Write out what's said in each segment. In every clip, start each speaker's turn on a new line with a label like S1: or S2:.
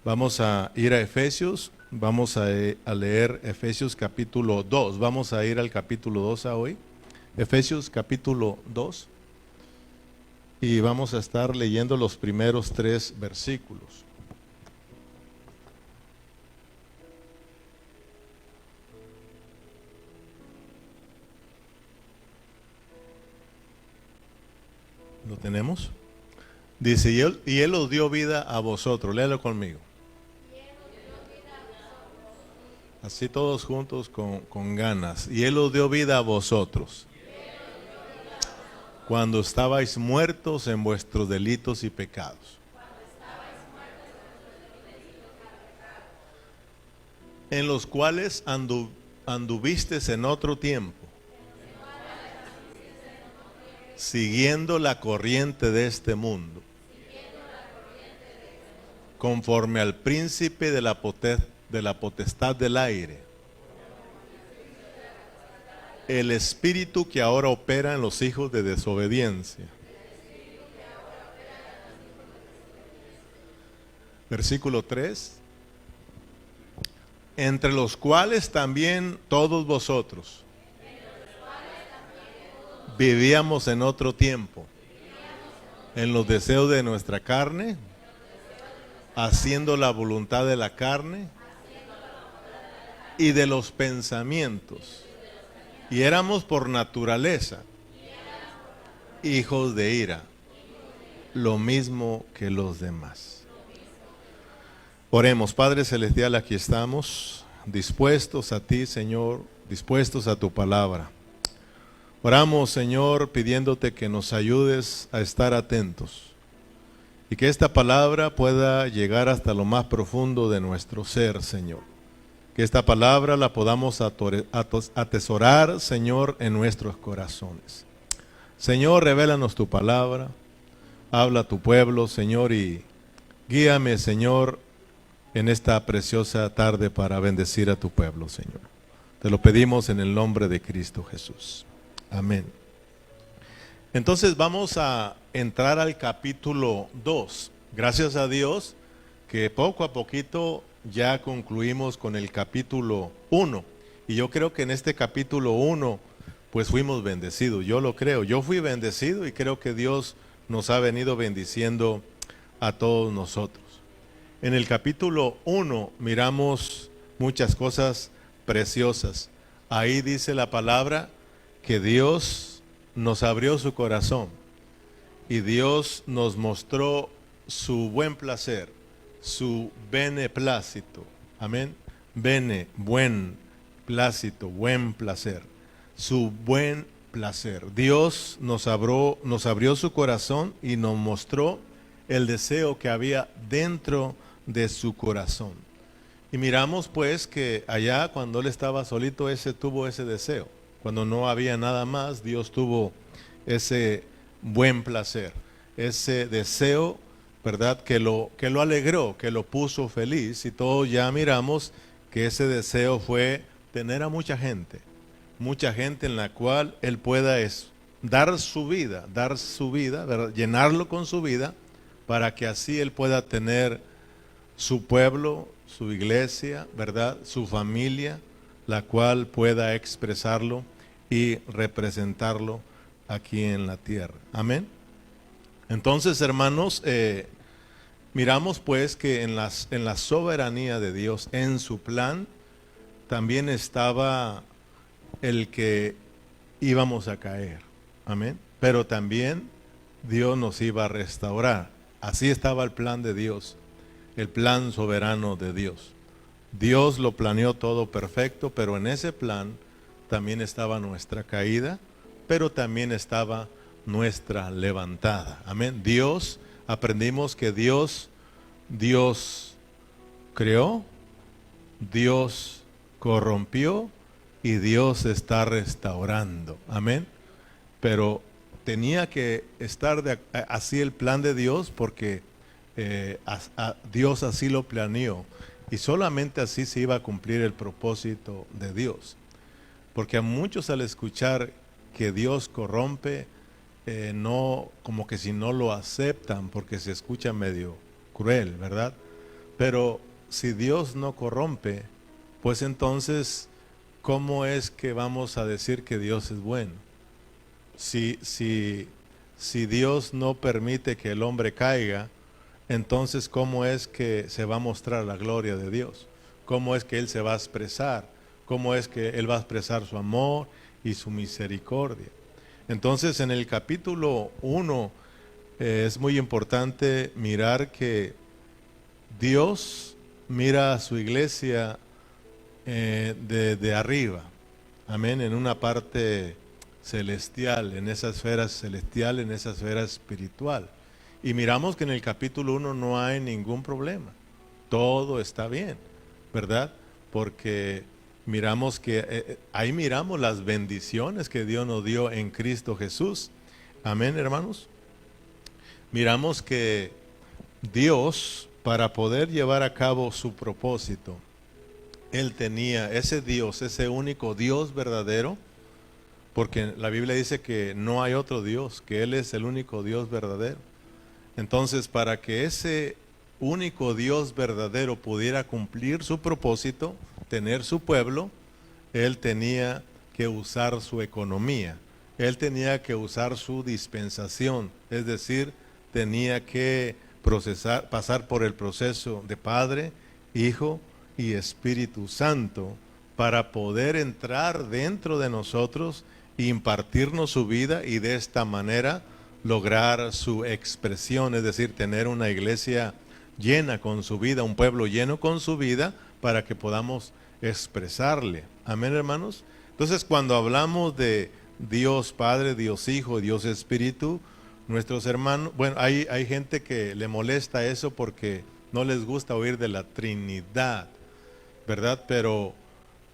S1: Vamos a ir a Efesios, vamos a leer Efesios capítulo 2. Vamos a ir al capítulo 2 hoy. Efesios capítulo 2. Y vamos a estar leyendo los primeros 3 versículos. ¿Lo tenemos? Dice, y él os dio vida a vosotros. Léalo conmigo. Así todos juntos con ganas. Y Él os dio vida a vosotros, cuando estabais muertos en vuestros delitos y pecados, en los cuales anduvisteis en otro tiempo, siguiendo la corriente de este mundo, conforme al príncipe de la potestad del aire, el espíritu que ahora opera en los hijos de desobediencia. Versículo 3. Entre los cuales también todos vosotros vivíamos en otro tiempo, en los deseos de nuestra carne, haciendo la voluntad de la carne y de los pensamientos. Y éramos por naturaleza hijos de ira, lo mismo que los demás. Oremos. Padre Celestial, aquí estamos, dispuestos a ti, Señor, dispuestos a tu palabra. Oramos, Señor, pidiéndote que nos ayudes a estar atentos y que esta palabra pueda llegar hasta lo más profundo de nuestro ser, Señor. Que esta palabra la podamos atesorar, Señor, en nuestros corazones. Señor, revélanos tu palabra, habla a tu pueblo, Señor, y guíame, Señor, en esta preciosa tarde para bendecir a tu pueblo, Señor. Te lo pedimos en el nombre de Cristo Jesús. Amén. Entonces vamos a entrar al capítulo 2. Gracias a Dios que poco a poquito ya concluimos con el capítulo 1. Y yo creo que en este capítulo 1 pues fuimos bendecidos. Yo lo creo. Yo fui bendecido y creo que Dios nos ha venido bendiciendo a todos nosotros. En el capítulo 1 miramos muchas cosas preciosas. Ahí dice la palabra que Dios nos abrió su corazón y Dios nos mostró su buen placer, su beneplácito. Amén. Bene, buen, plácito, buen placer. Su buen placer. Dios nos abrió su corazón y nos mostró el deseo que había dentro de su corazón. Y miramos pues que allá cuando él estaba solito, tuvo ese deseo. Cuando no había nada más, Dios tuvo ese buen placer, ese deseo, ¿verdad? Que lo alegró, que lo puso feliz. Y todos ya miramos que ese deseo fue tener a mucha gente en la cual él pueda dar su vida, ¿verdad? Llenarlo con su vida, para que así él pueda tener su pueblo, su iglesia, ¿verdad? Su familia, la cual pueda expresarlo y representarlo aquí en la tierra. Amén. Entonces, hermanos, miramos pues que en la soberanía de Dios, en su plan, también estaba el que íbamos a caer. Amén. Pero también Dios nos iba a restaurar. Así estaba el plan de Dios, el plan soberano de Dios. Dios lo planeó todo perfecto, pero en ese plan también estaba nuestra caída, pero también estaba nuestra levantada. Amén. Aprendimos que Dios creó, Dios corrompió y Dios está restaurando. Amén. Pero tenía que estar así el plan de Dios porque Dios así lo planeó. Y solamente así se iba a cumplir el propósito de Dios. Porque a muchos al escuchar que Dios corrompe, no, como que si no lo aceptan, porque se escucha medio cruel, ¿verdad? Pero si Dios no corrompe, pues entonces, ¿cómo es que vamos a decir que Dios es bueno? Si Dios no permite que el hombre caiga, entonces ¿cómo es que se va a mostrar la gloria de Dios? ¿Cómo es que Él se va a expresar? ¿Cómo es que Él va a expresar su amor y su misericordia? Entonces en el capítulo 1 es muy importante mirar que Dios mira a su iglesia de arriba, amén, en una parte celestial, en esa esfera celestial, en esa esfera espiritual. Y miramos que en el capítulo 1 no hay ningún problema, todo está bien, ¿verdad? Porque miramos que ahí miramos las bendiciones que Dios nos dio en Cristo Jesús, amén, hermanos. Miramos que Dios, para poder llevar a cabo su propósito, Él tenía ese Dios, ese único Dios verdadero, porque la Biblia dice que no hay otro Dios, que Él es el único Dios verdadero. Entonces, para que ese único Dios verdadero pudiera cumplir su propósito, tener su pueblo, Él tenía que usar su economía, Él tenía que usar su dispensación, es decir, tenía que pasar por el proceso de Padre, Hijo y Espíritu Santo para poder entrar dentro de nosotros e impartirnos su vida y de esta manera lograr su expresión, es decir, tener una iglesia llena con su vida, un pueblo lleno con su vida para que podamos expresarle. Amén, hermanos. Entonces, cuando hablamos de Dios Padre, Dios Hijo, Dios Espíritu, nuestros hermanos, bueno, hay gente que le molesta eso porque no les gusta oír de la Trinidad, ¿verdad? Pero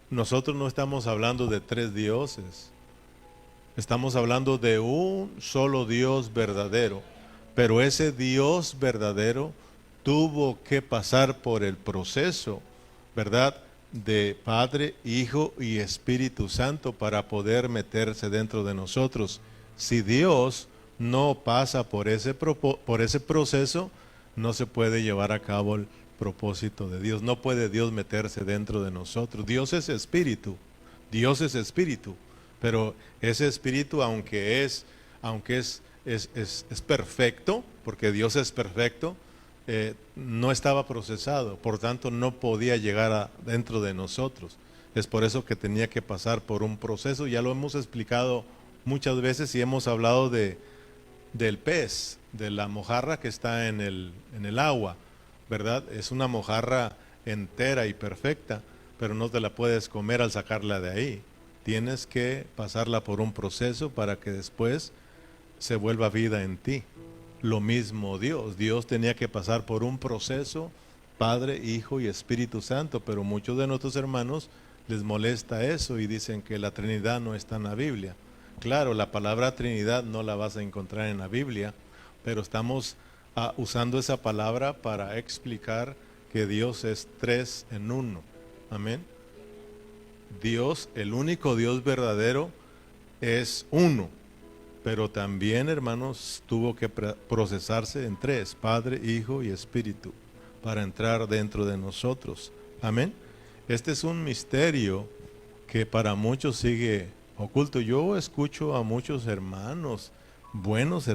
S1: nosotros no estamos hablando de tres dioses, estamos hablando de un solo Dios verdadero, pero ese Dios verdadero tuvo que pasar por el proceso, ¿verdad?, de Padre, Hijo y Espíritu Santo para poder meterse dentro de nosotros. Si Dios no pasa por ese proceso, no se puede llevar a cabo el propósito de Dios. No puede Dios meterse dentro de nosotros. Dios es espíritu, pero ese espíritu, aunque es perfecto, porque Dios es perfecto, no estaba procesado, por tanto no podía llegar dentro de nosotros. Es por eso que tenía que pasar por un proceso. Ya lo hemos explicado muchas veces y hemos hablado del pez, de la mojarra que está en el agua, ¿verdad? Es una mojarra entera y perfecta, pero no te la puedes comer al sacarla de ahí. Tienes que pasarla por un proceso para que después se vuelva vida en ti. Lo mismo Dios tenía que pasar por un proceso, Padre, Hijo y Espíritu Santo, pero muchos de nuestros hermanos les molesta eso y dicen que la Trinidad no está en la Biblia. Claro, la palabra Trinidad no la vas a encontrar en la Biblia, pero estamos usando esa palabra para explicar que Dios es tres en uno. Amén. Dios, el único Dios verdadero, es uno. Pero también, hermanos, tuvo que procesarse en tres, Padre, Hijo y Espíritu, para entrar dentro de nosotros. Amén. Este es un misterio que para muchos sigue oculto. Yo escucho a muchos hermanos, buenos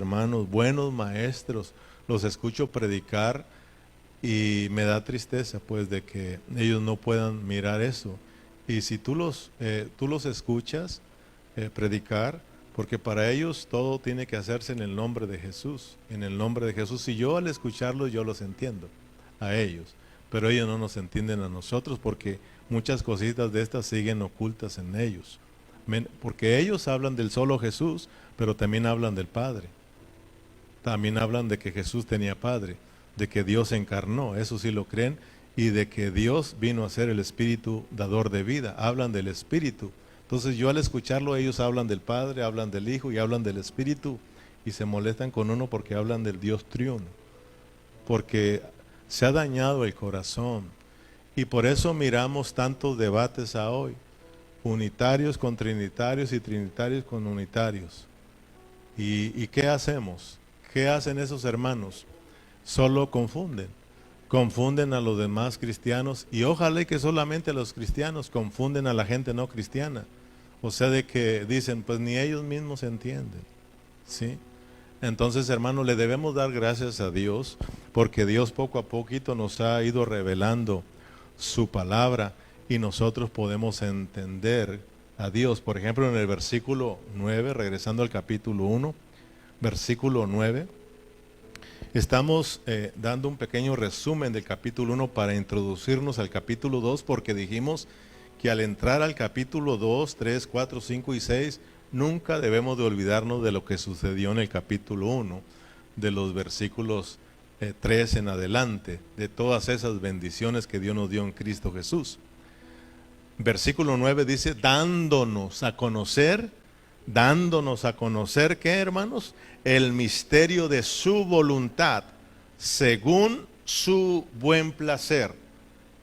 S1: maestros, los escucho predicar y me da tristeza pues de que ellos no puedan mirar eso. Y si tú los escuchas predicar, porque para ellos todo tiene que hacerse en el nombre de Jesús, en el nombre de Jesús. Y yo al escucharlos yo los entiendo a ellos, pero ellos no nos entienden a nosotros porque muchas cositas de estas siguen ocultas en ellos. Porque ellos hablan del solo Jesús, pero también hablan del Padre. También hablan de que Jesús tenía Padre, de que Dios se encarnó, eso sí lo creen, y de que Dios vino a ser el Espíritu dador de vida. Hablan del Espíritu. Entonces yo al escucharlo, ellos hablan del Padre, hablan del Hijo y hablan del Espíritu y se molestan con uno porque hablan del Dios triuno, porque se ha dañado el corazón y por eso miramos tantos debates a hoy, unitarios con trinitarios y trinitarios con unitarios. ¿Y qué hacemos? ¿Qué hacen esos hermanos? Solo confunden. confunden a los demás cristianos, y ojalá y que solamente los cristianos confunden a la gente no cristiana. O sea, de que dicen, pues ni ellos mismos entienden, ¿sí? Entonces, hermano, le debemos dar gracias a Dios, porque Dios poco a poquito nos ha ido revelando su palabra, y nosotros podemos entender a Dios. Por ejemplo, en el versículo 9, regresando al capítulo 1, versículo 9, estamos dando un pequeño resumen del capítulo 1 para introducirnos al capítulo 2, porque dijimos que al entrar al capítulo 2, 3, 4, 5 y 6, nunca debemos de olvidarnos de lo que sucedió en el capítulo 1, de los versículos 3 en adelante, de todas esas bendiciones que Dios nos dio en Cristo Jesús. Versículo 9 dice, dándonos a conocer, ¿qué, hermanos? El misterio de su voluntad, según su buen placer,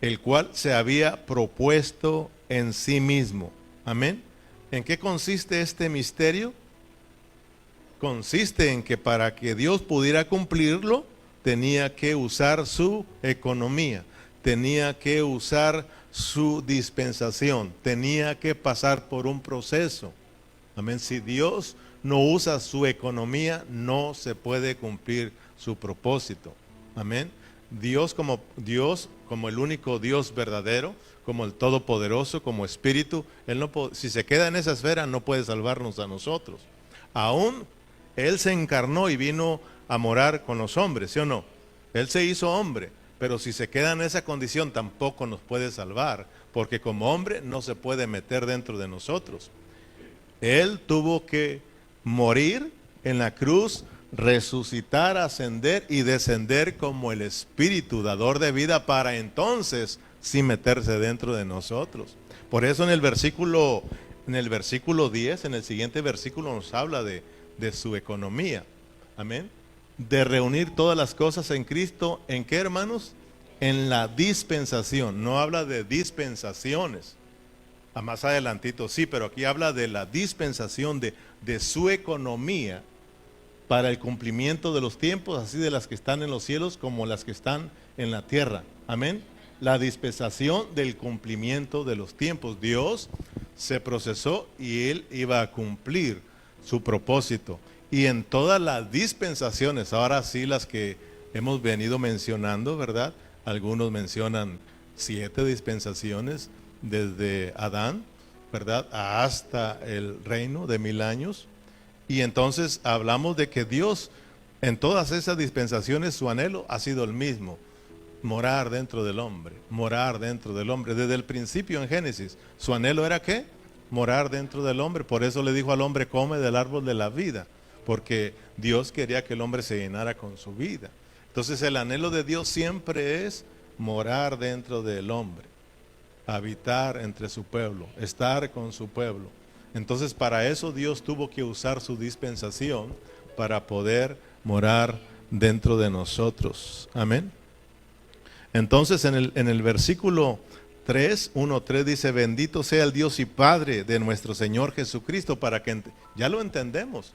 S1: el cual se había propuesto en sí mismo. Amén. ¿En qué consiste este misterio? Consiste en que para que Dios pudiera cumplirlo, tenía que usar su economía, tenía que usar su dispensación, tenía que pasar por un proceso. Amén. Si Dios no usa su economía, no se puede cumplir su propósito. Amén. Dios como el único Dios verdadero, como el Todopoderoso, como Espíritu, si se queda en esa esfera, no puede salvarnos a nosotros. Aún Él se encarnó y vino a morar con los hombres, ¿sí o no? Él se hizo hombre, pero si se queda en esa condición, tampoco nos puede salvar, porque como hombre no se puede meter dentro de nosotros. Él tuvo que morir en la cruz, resucitar, ascender y descender como el Espíritu dador de vida, para entonces sí meterse dentro de nosotros. Por eso en el versículo 10, en el siguiente versículo, nos habla de su economía. Amén. De reunir todas las cosas en Cristo. ¿En qué, hermanos? En la dispensación. No habla de dispensaciones. A más adelantito sí, pero aquí habla de la dispensación de su economía para el cumplimiento de los tiempos, así de las que están en los cielos como las que están en la tierra. Amén. La dispensación del cumplimiento de los tiempos. Dios se procesó y Él iba a cumplir su propósito. Y en todas las dispensaciones, ahora sí las que hemos venido mencionando, ¿verdad? Algunos mencionan 7 dispensaciones desde Adán, ¿verdad? Hasta el reino de 1000 años. Y entonces hablamos de que Dios, en todas esas dispensaciones, su anhelo ha sido el mismo: morar dentro del hombre, morar dentro del hombre. Desde el principio en Génesis, su anhelo era ¿qué? Morar dentro del hombre. Por eso le dijo al hombre, come del árbol de la vida, porque Dios quería que el hombre se llenara con su vida. Entonces el anhelo de Dios siempre es morar dentro del hombre, habitar entre su pueblo, estar con su pueblo. Entonces para eso Dios tuvo que usar su dispensación para poder morar dentro de nosotros. Amén. Entonces en el versículo 3, 1:3 dice, bendito sea el Dios y Padre de nuestro Señor Jesucristo, para que ya lo entendemos.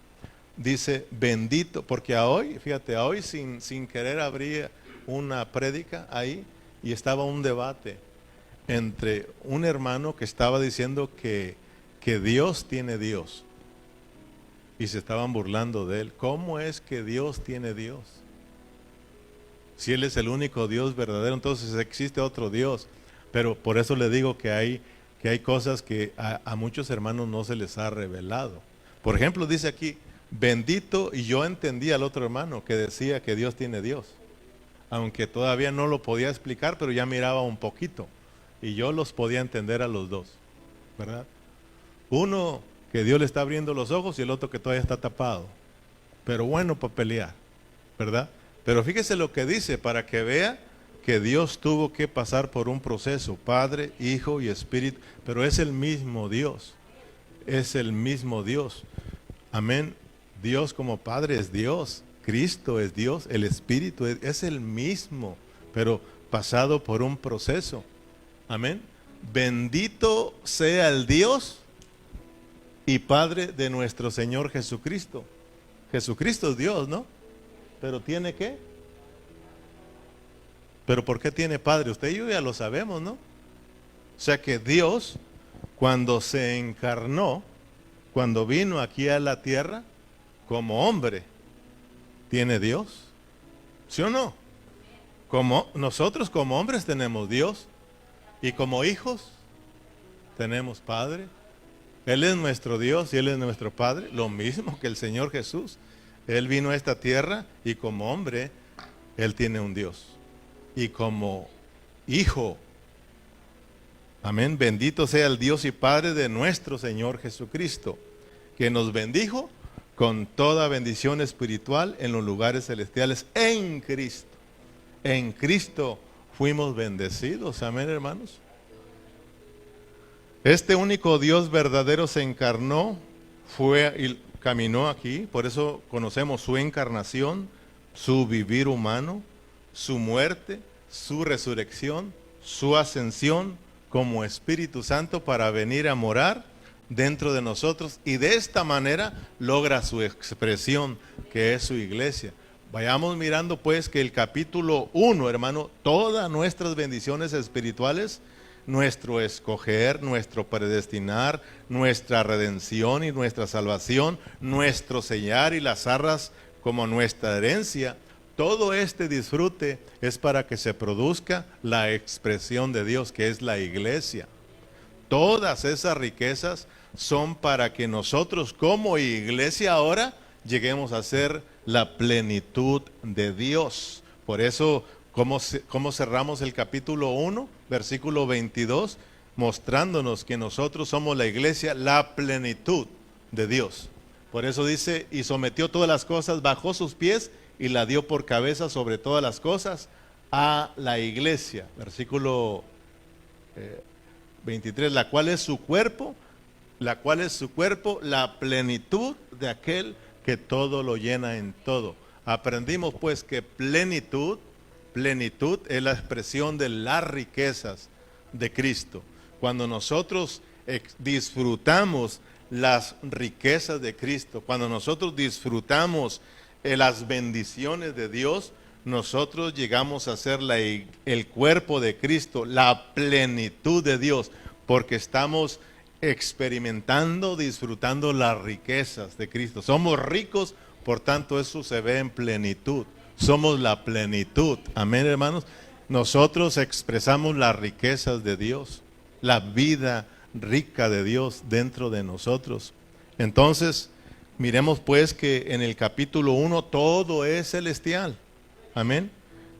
S1: Dice bendito, porque hoy, fíjate, hoy sin querer abrí una prédica ahí y estaba un debate entre un hermano que estaba diciendo que Dios tiene Dios, y se estaban burlando de él. ¿Cómo es que Dios tiene Dios? Si Él es el único Dios verdadero, entonces existe otro Dios. Pero por eso le digo que hay cosas que a muchos hermanos no se les ha revelado. Por ejemplo, dice aquí, bendito, y yo entendí al otro hermano que decía que Dios tiene Dios, aunque todavía no lo podía explicar, pero ya miraba un poquito, y yo los podía entender a los dos, ¿verdad? Uno que Dios le está abriendo los ojos y el otro que todavía está tapado, pero bueno para pelear, ¿verdad? Pero fíjese lo que dice, para que vea que Dios tuvo que pasar por un proceso, Padre, Hijo y Espíritu, pero es el mismo Dios, es el mismo Dios. Amén. Dios como Padre es Dios, Cristo es Dios, el Espíritu es el mismo, pero pasado por un proceso. Amén. Bendito sea el Dios y Padre de nuestro Señor Jesucristo. Jesucristo es Dios, ¿no? Pero tiene ¿qué? Pero ¿por qué tiene padre? Usted y yo ya lo sabemos, ¿no? O sea que Dios, cuando se encarnó, cuando vino aquí a la tierra, como hombre, ¿tiene Dios? ¿Sí o no? Nosotros como hombres tenemos Dios, y como hijos tenemos Padre. Él es nuestro Dios y Él es nuestro Padre, lo mismo que el Señor Jesús. Él vino a esta tierra y como hombre, Él tiene un Dios. Y como hijo, amén, bendito sea el Dios y Padre de nuestro Señor Jesucristo, que nos bendijo con toda bendición espiritual en los lugares celestiales en Cristo. En Cristo fuimos bendecidos, amén, hermanos. Este único Dios verdadero se encarnó, fue y caminó aquí, por eso conocemos su encarnación, su vivir humano, su muerte, su resurrección, su ascensión como Espíritu Santo para venir a morar dentro de nosotros y de esta manera logra su expresión, que es su iglesia. Vayamos mirando pues que el capítulo 1, hermano, todas nuestras bendiciones espirituales, nuestro escoger, nuestro predestinar, nuestra redención y nuestra salvación, nuestro sellar y las arras como nuestra herencia, todo este disfrute es para que se produzca la expresión de Dios, que es la iglesia. Todas esas riquezas son para que nosotros como iglesia ahora lleguemos a ser la plenitud de Dios. Por eso, ¿cómo cerramos el capítulo 1, versículo 22? Mostrándonos que nosotros somos la iglesia, la plenitud de Dios. Por eso dice, y sometió todas las cosas bajo sus pies y la dio por cabeza sobre todas las cosas a la iglesia. Versículo 23, la cual es su cuerpo, la plenitud de aquel que todo lo llena en todo. Aprendimos pues que plenitud es la expresión de las riquezas de Cristo. Cuando nosotros disfrutamos las riquezas de Cristo, cuando nosotros disfrutamos las bendiciones de Dios, nosotros llegamos a ser el cuerpo de Cristo, la plenitud de Dios, porque estamos experimentando, disfrutando las riquezas de Cristo. Somos ricos, por tanto eso se ve en plenitud. Somos la plenitud. Amén, hermanos. Nosotros expresamos las riquezas de Dios, la vida rica de Dios dentro de nosotros. Entonces, miremos pues que en el capítulo 1 todo es celestial. Amén.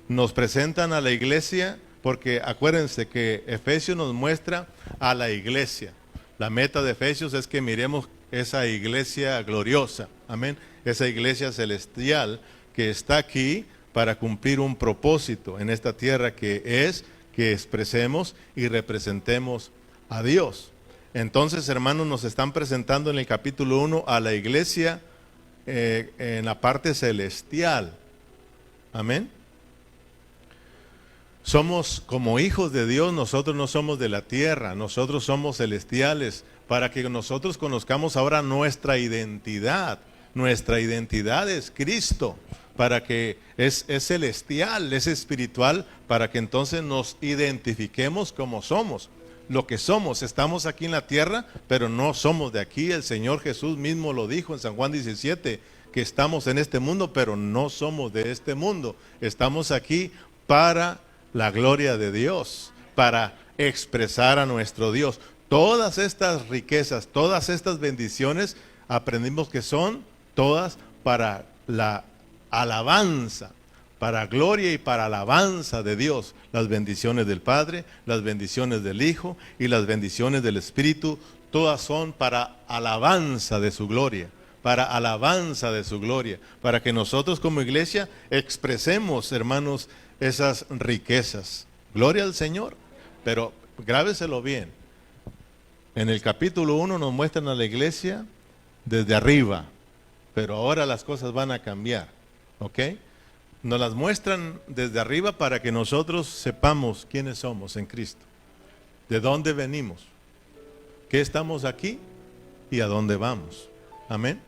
S1: Nos presentan a la iglesia, porque acuérdense que Efesios nos muestra a la iglesia. La meta de Efesios es que miremos esa iglesia gloriosa, amén, esa iglesia celestial que está aquí para cumplir un propósito en esta tierra, que es que expresemos y representemos a Dios. Entonces, hermanos, nos están presentando en el capítulo 1 a la iglesia en la parte celestial, amén. Somos como hijos de Dios, nosotros no somos de la tierra, nosotros somos celestiales, para que nosotros conozcamos ahora nuestra identidad. Nuestra identidad es Cristo, para que es celestial, es espiritual, para que entonces nos identifiquemos como somos. Lo que somos, estamos aquí en la tierra, pero no somos de aquí. El Señor Jesús mismo lo dijo en San Juan 17, que estamos en este mundo, pero no somos de este mundo. Estamos aquí para la gloria de Dios, para expresar a nuestro Dios. Todas estas riquezas, todas estas bendiciones, aprendimos que son todas para la alabanza, para gloria y para alabanza de Dios. Las bendiciones del Padre, las bendiciones del Hijo y las bendiciones del Espíritu, todas son para alabanza de su gloria. Para alabanza de su gloria, para que nosotros como iglesia expresemos, hermanos, esas riquezas. Gloria al Señor. Pero grábeselo bien. En el capítulo 1 nos muestran a la iglesia desde arriba, pero ahora las cosas van a cambiar, ¿ok? Nos las muestran desde arriba para que nosotros sepamos quiénes somos en Cristo, de dónde venimos, qué estamos aquí y a dónde vamos. Amén.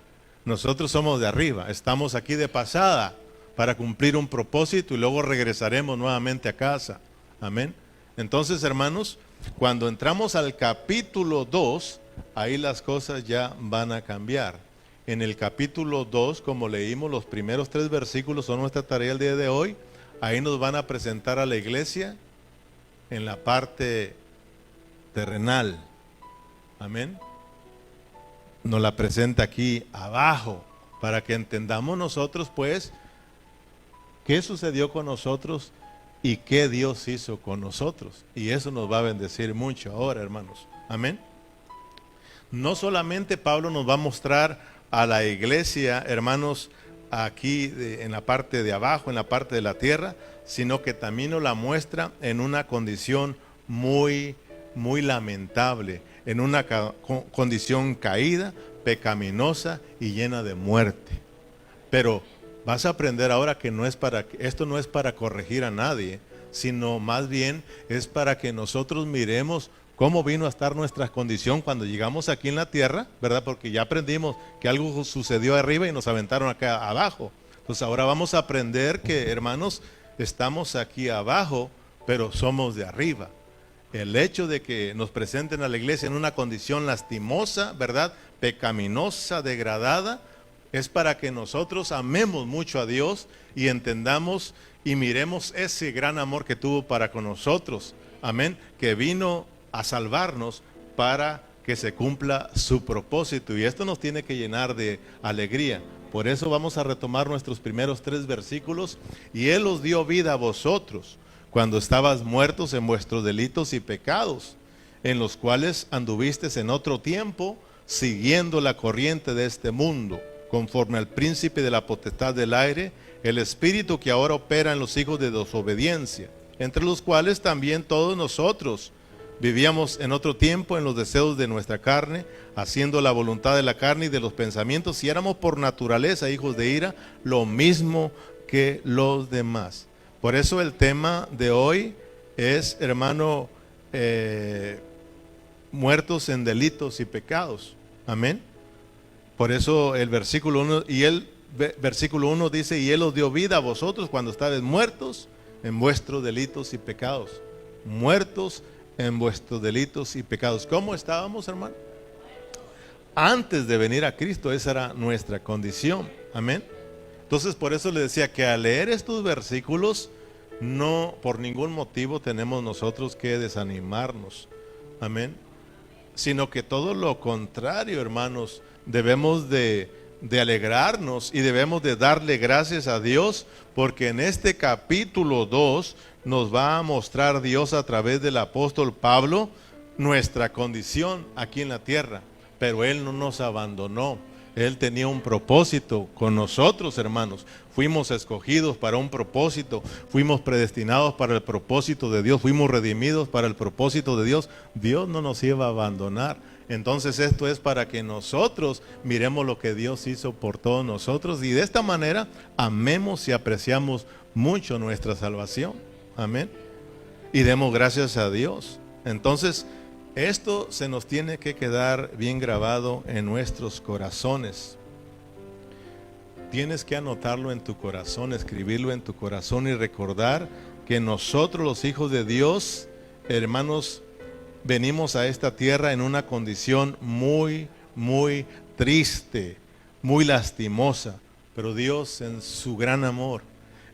S1: Nosotros somos de arriba, estamos aquí de pasada para cumplir un propósito y luego regresaremos nuevamente a casa. Amén. Entonces, hermanos, cuando entramos al capítulo 2, ahí las cosas ya van a cambiar. En el capítulo 2, como leímos, los primeros 3 versículos son nuestra tarea el día de hoy. Ahí nos van a presentar a la iglesia en la parte terrenal. Amén. Nos la presenta aquí abajo para que entendamos nosotros, pues, qué sucedió con nosotros y qué Dios hizo con nosotros. Y eso nos va a bendecir mucho ahora, hermanos. Amén. No solamente Pablo nos va a mostrar a la iglesia, hermanos, aquí en la parte de abajo, en la parte de la tierra, sino que también nos la muestra en una condición muy lamentable, en una condición caída, pecaminosa y llena de muerte. Pero vas a aprender ahora que esto no es para corregir a nadie, sino más bien es para que nosotros miremos cómo vino a estar nuestra condición cuando llegamos aquí en la tierra, ¿verdad? Porque ya aprendimos que algo sucedió arriba y nos aventaron acá abajo. Entonces ahora vamos a aprender que, hermanos, estamos aquí abajo, pero somos de arriba. El hecho de que nos presenten a la iglesia en una condición lastimosa, ¿verdad? Pecaminosa, degradada, es para que nosotros amemos mucho a Dios y entendamos y miremos ese gran amor que tuvo para con nosotros. Amén. Que vino a salvarnos para que se cumpla su propósito. Y esto nos tiene que llenar de alegría. Por eso vamos a retomar nuestros primeros 3 versículos. Y Él os dio vida a vosotros cuando estabas muertos en vuestros delitos y pecados, en los cuales anduvisteis en otro tiempo, siguiendo la corriente de este mundo, conforme al príncipe de la potestad del aire, el espíritu que ahora opera en los hijos de desobediencia, entre los cuales también todos nosotros vivíamos en otro tiempo en los deseos de nuestra carne, haciendo la voluntad de la carne y de los pensamientos, y éramos por naturaleza hijos de ira, lo mismo que los demás. Por eso el tema de hoy es, hermano, muertos en delitos y pecados. Amén. Por eso el versículo 1 dice, y Él os dio vida a vosotros cuando estabais muertos en vuestros delitos y pecados. Muertos en vuestros delitos y pecados. ¿Cómo estábamos, hermano? Antes de venir a Cristo, esa era nuestra condición. Amén. Entonces, por eso le decía que al leer estos versículos, no por ningún motivo tenemos nosotros que desanimarnos. Amén. Sino que todo lo contrario, hermanos, debemos de alegrarnos y debemos de darle gracias a Dios, porque en este capítulo 2 nos va a mostrar Dios a través del apóstol Pablo nuestra condición aquí en la tierra. Pero Él no nos abandonó. Él tenía un propósito con nosotros, hermanos. Fuimos escogidos para un propósito, fuimos predestinados para el propósito de Dios, fuimos redimidos para el propósito de Dios. Dios no nos iba a abandonar. Entonces esto es para que nosotros miremos lo que Dios hizo por todos nosotros y de esta manera amemos y apreciamos mucho nuestra salvación. Amén. Y demos gracias a Dios. Entonces, esto se nos tiene que quedar bien grabado en nuestros corazones. Tienes que anotarlo en tu corazón, escribirlo en tu corazón y recordar que nosotros, los hijos de Dios, hermanos, venimos a esta tierra en una condición muy triste, muy lastimosa. Pero Dios, en su gran amor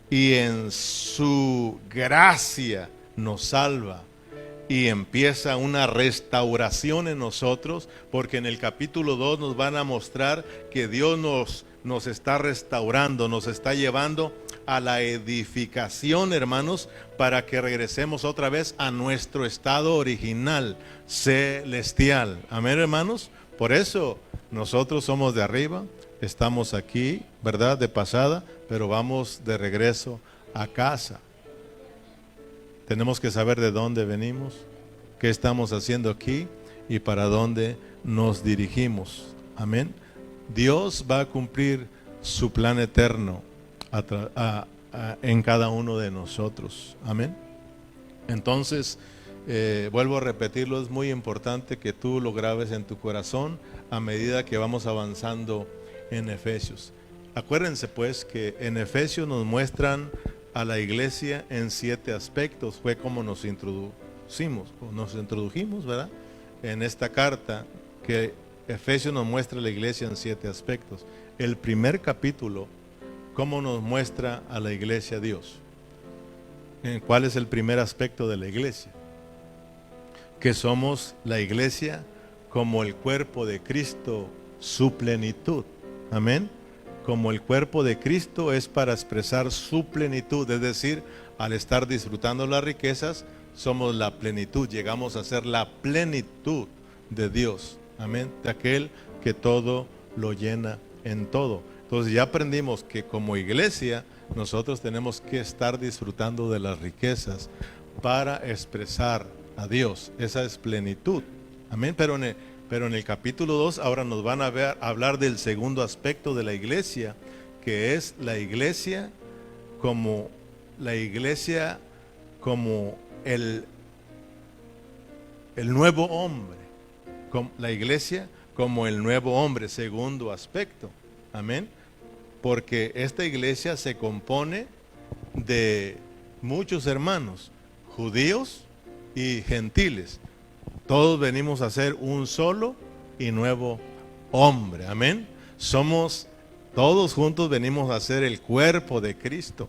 S1: y en su gracia, nos salva. Y empieza una restauración en nosotros, porque en el capítulo 2 nos van a mostrar que Dios nos está restaurando, nos está llevando a la edificación, hermanos, para que regresemos otra vez a nuestro estado original, celestial. Amén, hermanos. Por eso nosotros somos de arriba, estamos aquí, ¿verdad? De pasada, pero vamos de regreso a casa. Tenemos que saber de dónde venimos, qué estamos haciendo aquí y para dónde nos dirigimos. Amén. Dios va a cumplir su plan eterno en cada uno de nosotros. Amén. Entonces, vuelvo a repetirlo, es muy importante que tú lo grabes en tu corazón a medida que vamos avanzando en Efesios. Acuérdense pues que en Efesios nos muestran a la iglesia en 7 aspectos. Fue como nos introdujimos, ¿verdad? En esta carta, que Efesios nos muestra a la iglesia en 7 aspectos. El primer capítulo, ¿cómo nos muestra a la iglesia Dios? ¿Cuál es el primer aspecto de la iglesia? Que somos la iglesia como el cuerpo de Cristo, su plenitud. Amén. Como el cuerpo de Cristo es para expresar su plenitud, es decir, al estar disfrutando las riquezas, somos la plenitud, llegamos a ser la plenitud de Dios. Amén. De aquel que todo lo llena en todo. Entonces ya aprendimos que como iglesia nosotros tenemos que estar disfrutando de las riquezas para expresar a Dios. Esa es plenitud. Amén. Pero en el capítulo 2 ahora nos van a hablar del segundo aspecto de la iglesia, que es la iglesia como el nuevo hombre. La iglesia como el nuevo hombre, segundo aspecto. Amén. Porque esta iglesia se compone de muchos hermanos, judíos y gentiles. Todos venimos a ser un solo y nuevo hombre. Amén. Todos juntos venimos a ser el cuerpo de Cristo.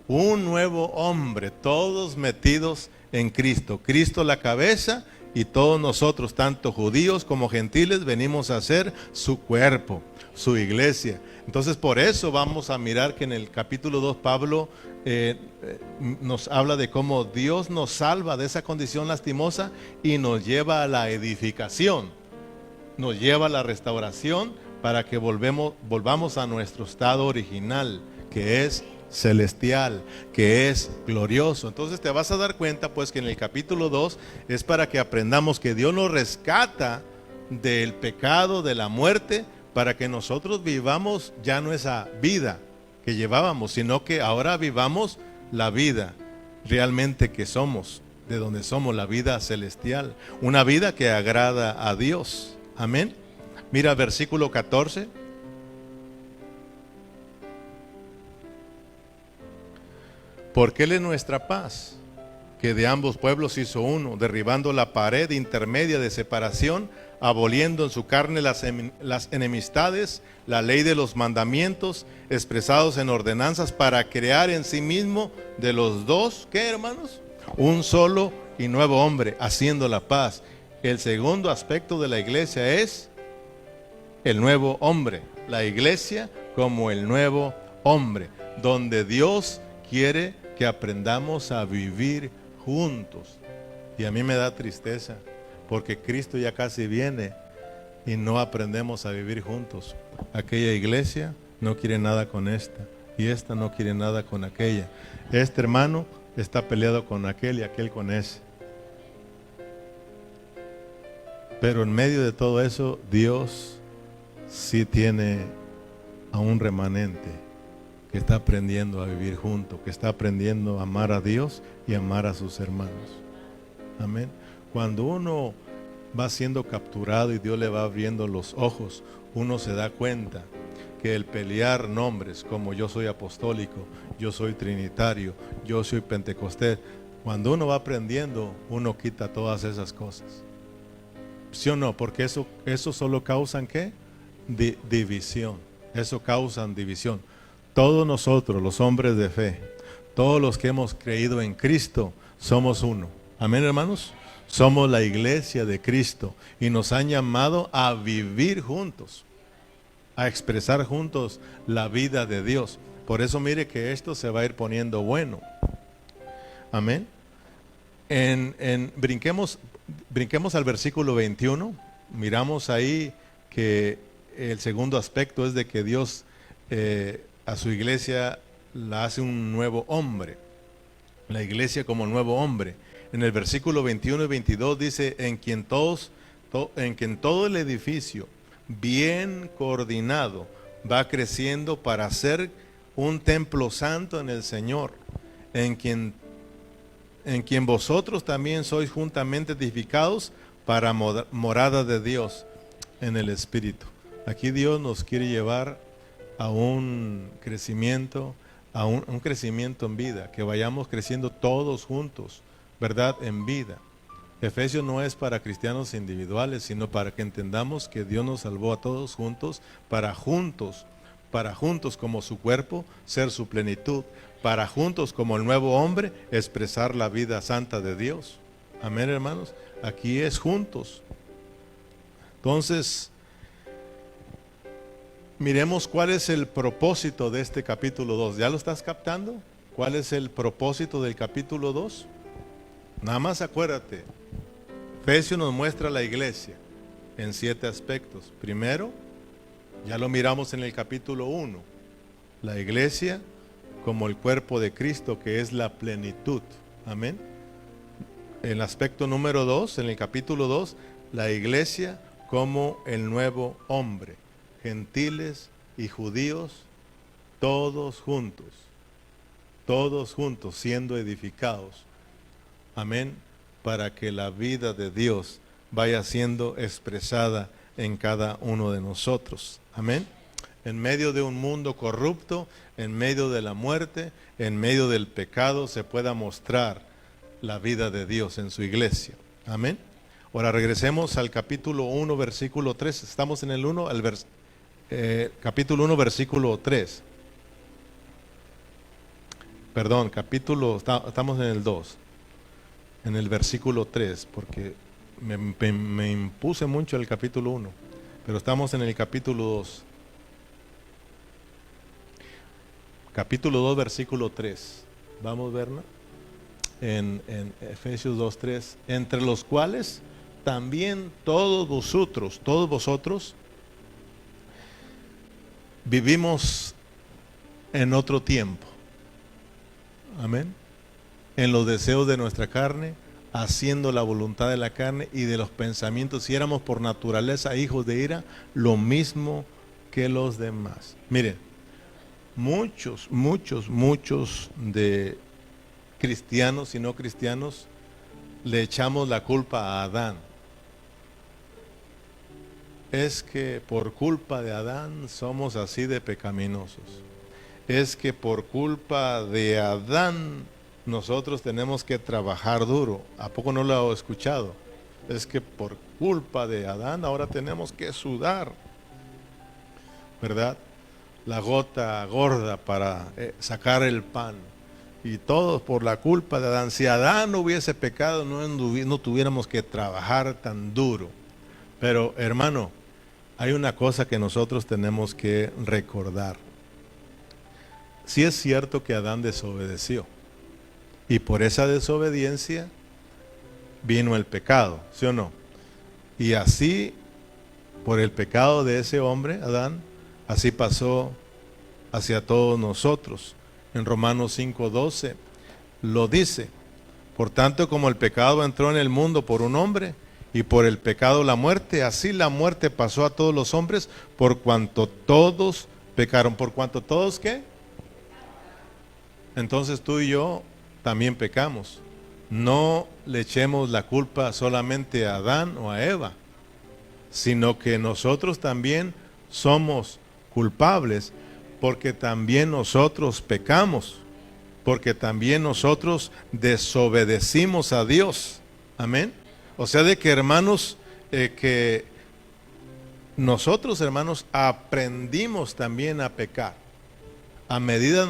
S1: Un nuevo hombre, todos metidos en Cristo. Cristo la cabeza y todos nosotros, tanto judíos como gentiles, venimos a ser su cuerpo, su iglesia. Entonces por eso vamos a mirar que en el capítulo 2 Pablo nos habla de cómo Dios nos salva de esa condición lastimosa y nos lleva a la edificación, nos lleva a la restauración para que volvamos a nuestro estado original, que es celestial, que es glorioso. Entonces te vas a dar cuenta pues que en el capítulo 2 es para que aprendamos que Dios nos rescata del pecado, de la muerte, para que nosotros vivamos ya no esa vida que llevábamos, sino que ahora vivamos la vida realmente que somos, de donde somos, la vida celestial, una vida que agrada a Dios. Amén. Mira versículo 14. Porque Él es nuestra paz, que de ambos pueblos hizo uno, derribando la pared intermedia de separación, aboliendo en su carne las enemistades, la ley de los mandamientos expresados en ordenanzas, para crear en sí mismo de los dos, ¿qué, hermanos? Un solo y nuevo hombre, haciendo la paz. El segundo aspecto de la iglesia es el nuevo hombre. La iglesia como el nuevo hombre, donde Dios quiere que aprendamos a vivir juntos. Y a mí me da tristeza, porque Cristo ya casi viene y no aprendemos a vivir juntos. Aquella iglesia no quiere nada con esta, y esta no quiere nada con aquella. Este hermano está peleado con aquel y aquel con ese. Pero en medio de todo eso, Dios sí tiene a un remanente que está aprendiendo a vivir junto, que está aprendiendo a amar a Dios y amar a sus hermanos. Amén. Cuando uno va siendo capturado y Dios le va abriendo los ojos, uno se da cuenta que el pelear nombres como yo soy apostólico, yo soy trinitario, yo soy pentecostés, cuando uno va aprendiendo, uno quita todas esas cosas. ¿Sí o no? Porque eso solo causan ¿qué? División. Eso causan división. Todos nosotros, los hombres de fe, todos los que hemos creído en Cristo, somos uno. Amén, hermanos. Somos la iglesia de Cristo y nos han llamado a vivir juntos, a expresar juntos la vida de Dios. Por eso mire que esto se va a ir poniendo bueno. Amén. Brinquemos al versículo 21. Miramos ahí que el segundo aspecto es de que Dios a su iglesia la hace un nuevo hombre. La iglesia como nuevo hombre. En el versículo 21 y 22 dice, en quien todo el edificio bien coordinado va creciendo para ser un templo santo en el Señor, en quien vosotros también sois juntamente edificados para morada de Dios en el Espíritu. Aquí Dios nos quiere llevar a un crecimiento, a un crecimiento en vida, que vayamos creciendo todos juntos, ¿verdad? En vida. Efesios no es para cristianos individuales, sino para que entendamos que Dios nos salvó a todos juntos, para juntos como su cuerpo, ser su plenitud, para juntos como el nuevo hombre, expresar la vida santa de Dios. Amén, hermanos. Aquí es juntos. Entonces, miremos cuál es el propósito de este capítulo 2. ¿Ya lo estás captando? ¿Cuál es el propósito del capítulo 2? Nada más acuérdate, Efesios nos muestra la iglesia en 7 aspectos. Primero, ya lo miramos en el capítulo 1, la iglesia como el cuerpo de Cristo, que es la plenitud. Amén. El aspecto número 2, en el capítulo 2, la iglesia como el nuevo hombre, gentiles y judíos, todos juntos siendo edificados. Amén, para que la vida de Dios vaya siendo expresada en cada uno de nosotros. Amén. En medio de un mundo corrupto, en medio de la muerte, en medio del pecado, se pueda mostrar la vida de Dios en su iglesia. Amén. Ahora regresemos al capítulo 1, versículo 3. Estamos en el 1, capítulo 1, versículo 3. Perdón, estamos en el 2. En el versículo 3, porque me impuse mucho el capítulo 1, pero estamos en el capítulo 2. Capítulo 2, versículo 3. Vamos a verlo. En Efesios 2, 3. Entre los cuales también todos vosotros vivimos en otro tiempo. Amén. En los deseos de nuestra carne, haciendo la voluntad de la carne y de los pensamientos, si éramos por naturaleza hijos de ira, lo mismo que los demás. Miren, muchos de cristianos y no cristianos le echamos la culpa a Adán. Es que por culpa de Adán somos así de pecaminosos. Es que por culpa de Adán nosotros tenemos que trabajar duro. ¿A poco no lo he escuchado? Es que por culpa de Adán ahora tenemos que sudar, ¿verdad? La gota gorda para sacar el pan. Y todos por la culpa de Adán. Si Adán no hubiese pecado, no tuviéramos que trabajar tan duro. Pero hermano, hay una cosa que nosotros tenemos que recordar. Sí es cierto que Adán desobedeció. Y por esa desobediencia vino el pecado, ¿sí o no? Y así, por el pecado de ese hombre, Adán, así pasó hacia todos nosotros. En Romanos 5:12 lo dice: por tanto, como el pecado entró en el mundo por un hombre, y por el pecado la muerte, así la muerte pasó a todos los hombres, por cuanto todos pecaron. ¿Por cuanto todos qué? Entonces tú y yo también pecamos. No le echemos la culpa solamente a Adán o a Eva, sino que nosotros también somos culpables, porque también nosotros pecamos, porque también nosotros desobedecimos a Dios. Amén. O sea, de que hermanos, que nosotros hermanos aprendimos también a pecar. A medida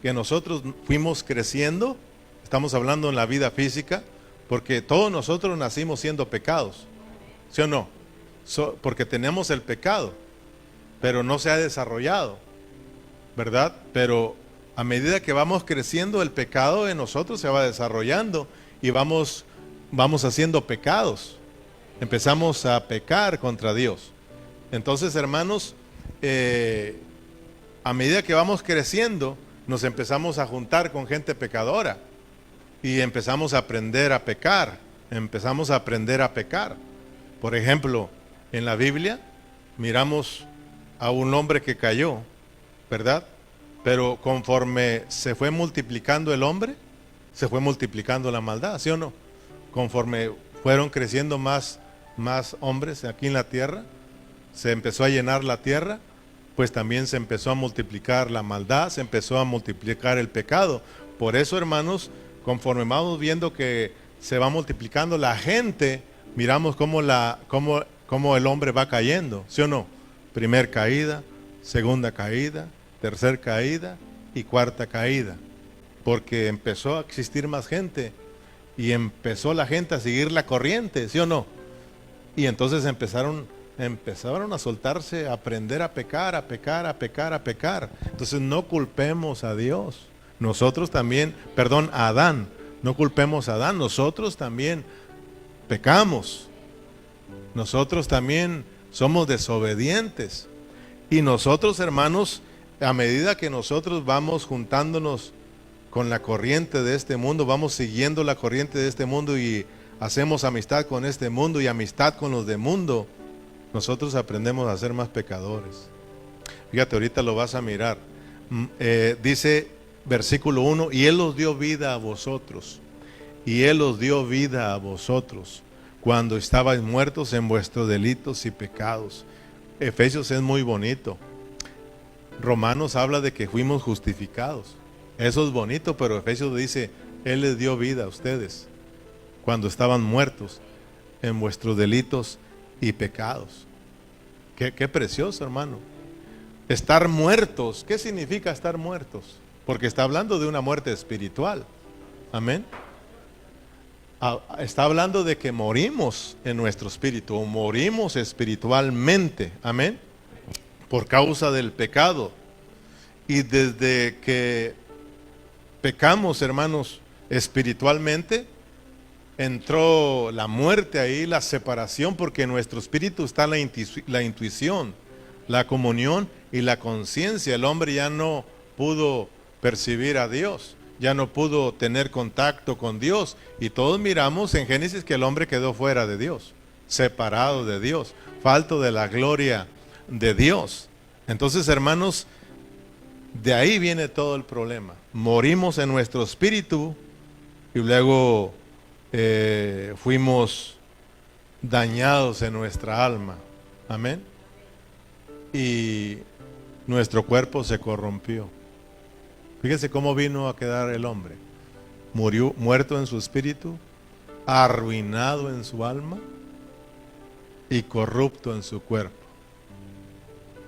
S1: que nosotros fuimos creciendo, estamos hablando en la vida física, porque todos nosotros nacimos siendo pecados, ¿sí o no? Porque tenemos el pecado, pero no se ha desarrollado, ¿verdad? Pero a medida que vamos creciendo, el pecado en nosotros se va desarrollando y vamos haciendo pecados. Empezamos a pecar contra Dios. Entonces, hermanos, a medida que vamos creciendo, nos empezamos a juntar con gente pecadora y empezamos a aprender a pecar. Por ejemplo, en la Biblia miramos a un hombre que cayó, ¿verdad? Pero conforme se fue multiplicando el hombre, se fue multiplicando la maldad, ¿sí o no? Conforme fueron creciendo más hombres aquí en la tierra, se empezó a llenar la tierra. pues también se empezó a multiplicar la maldad, se empezó a multiplicar el pecado. Por eso, hermanos, conforme vamos viendo que se va multiplicando la gente, miramos cómo el hombre va cayendo, ¿sí o no? Primer caída, segunda caída, tercer caída y cuarta caída. Porque empezó a existir más gente y empezó la gente a seguir la corriente, ¿sí o no? Y entonces empezaron a soltarse, a aprender a pecar, a pecar, a pecar, a pecar. Entonces no culpemos a Dios. Nosotros también, perdón, a Adán. No culpemos a Adán. Nosotros también pecamos. Nosotros también somos desobedientes. Y nosotros, hermanos, a medida que nosotros vamos juntándonos con la corriente de este mundo, vamos siguiendo la corriente de este mundo y hacemos amistad con este mundo y amistad con los del mundo, nosotros aprendemos a ser más pecadores. Fíjate, ahorita lo vas a mirar. Dice versículo 1, y Él os dio vida a vosotros, y Él os dio vida a vosotros, cuando estabais muertos en vuestros delitos y pecados. Efesios es muy bonito. Romanos habla de que fuimos justificados. Eso es bonito, pero Efesios dice, Él les dio vida a ustedes cuando estaban muertos en vuestros delitos y pecados. Qué precioso, hermano. Estar muertos, ¿qué significa estar muertos? Porque está hablando de una muerte espiritual. Amén. Está hablando de que morimos en nuestro espíritu, o morimos espiritualmente. Amén. Por causa del pecado. Y desde que pecamos, hermanos, espiritualmente, entró la muerte ahí, la separación, porque en nuestro espíritu está la intuición, la comunión y la conciencia. El hombre ya no pudo percibir a Dios, ya no pudo tener contacto con Dios. Y todos miramos en Génesis que el hombre quedó fuera de Dios, separado de Dios, falto de la gloria de Dios. Entonces, hermanos, de ahí viene todo el problema. Morimos en nuestro espíritu y luego fuimos dañados en nuestra alma. Amén. Y nuestro cuerpo se corrompió. Fíjese cómo vino a quedar el hombre. Murió muerto en su espíritu, arruinado en su alma y corrupto en su cuerpo.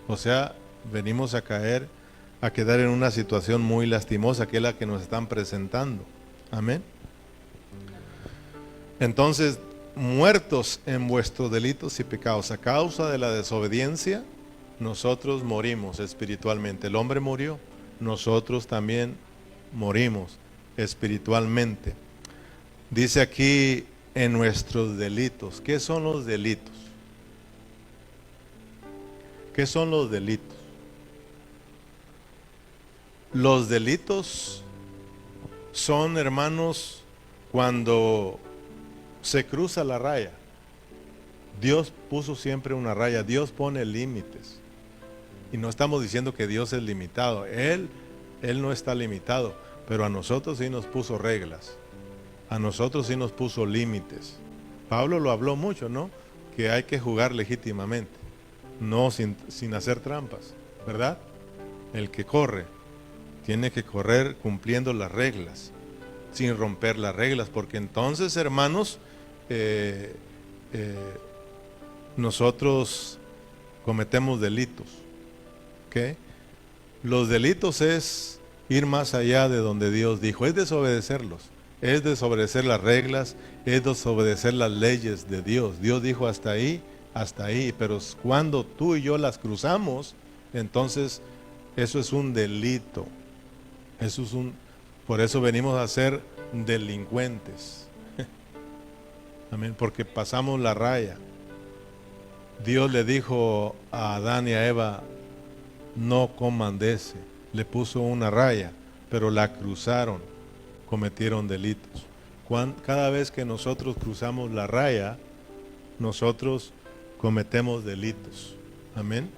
S1: O sea, venimos a quedar en una situación muy lastimosa, que es la que nos están presentando. Amén. Entonces, muertos en vuestros delitos y pecados, a causa de la desobediencia, nosotros morimos espiritualmente. El hombre murió, nosotros también morimos espiritualmente. Dice aquí, en nuestros delitos. ¿Qué son los delitos? ¿Qué son los delitos? Los delitos son, hermanos, cuando se cruza la raya. Dios puso siempre una raya, Dios pone límites. Y no estamos diciendo que Dios es limitado, Él no está limitado, pero a nosotros sí nos puso reglas, a nosotros sí nos puso límites. Pablo lo habló mucho, ¿no? Que hay que jugar legítimamente, no sin hacer trampas, ¿verdad? El que corre tiene que correr cumpliendo las reglas, sin romper las reglas, porque entonces, hermanos, nosotros cometemos delitos. ¿Okay? Los delitos es ir más allá de donde Dios dijo, es desobedecerlos, es desobedecer las reglas, es desobedecer las leyes de Dios. Dios dijo hasta ahí, pero cuando tú y yo las cruzamos, entonces eso es un delito. Por eso venimos a ser delincuentes. Amén, porque pasamos la raya. Dios le dijo a Adán y a Eva, no coman de ese. Le puso una raya, pero la cruzaron, cometieron delitos. Cada vez que nosotros cruzamos la raya, nosotros cometemos delitos. Amén.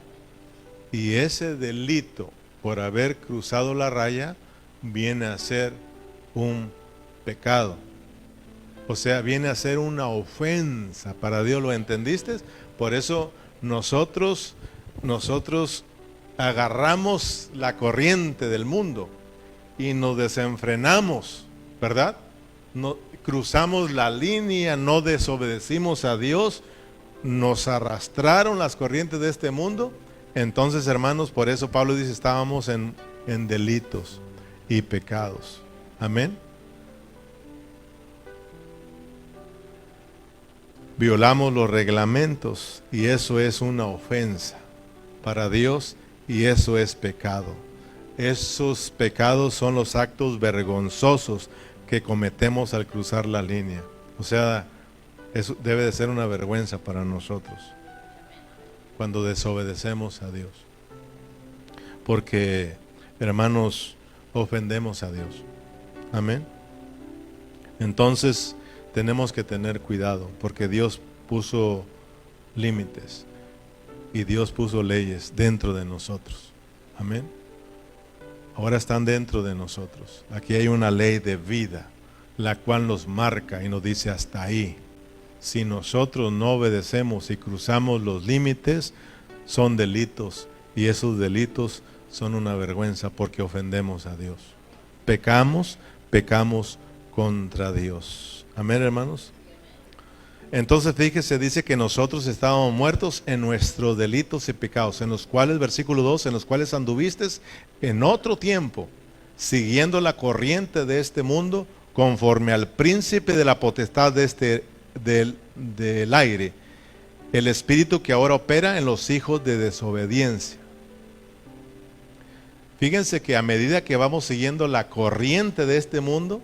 S1: Y ese delito, por haber cruzado la raya, viene a ser un pecado. O sea, viene a ser una ofensa para Dios. ¿Lo entendiste? Por eso nosotros agarramos la corriente del mundo y nos desenfrenamos, ¿verdad? No, cruzamos la línea, no desobedecimos a Dios, nos arrastraron las corrientes de este mundo. Entonces, hermanos, por eso Pablo dice, estábamos en delitos y pecados. Amén. Violamos los reglamentos y eso es una ofensa para Dios y eso es pecado. Esos pecados son los actos vergonzosos que cometemos al cruzar la línea. O sea, eso debe de ser una vergüenza para nosotros cuando desobedecemos a Dios. Porque, hermanos, ofendemos a Dios. Amén. Entonces, tenemos que tener cuidado porque Dios puso límites y Dios puso leyes dentro de nosotros. Amén. Ahora están dentro de nosotros. Aquí hay una ley de vida, la cual nos marca y nos dice hasta ahí. Si nosotros no obedecemos y cruzamos los límites, son delitos y esos delitos son una vergüenza porque ofendemos a Dios. Pecamos contra Dios. Amén, hermanos. Entonces fíjese, dice que nosotros estábamos muertos en nuestros delitos y pecados, en los cuales, versículo 2, en los cuales anduviste en otro tiempo, siguiendo la corriente de este mundo, conforme al príncipe de la potestad de del aire, el espíritu que ahora opera en los hijos de desobediencia. Fíjense que a medida que vamos siguiendo la corriente de este mundo,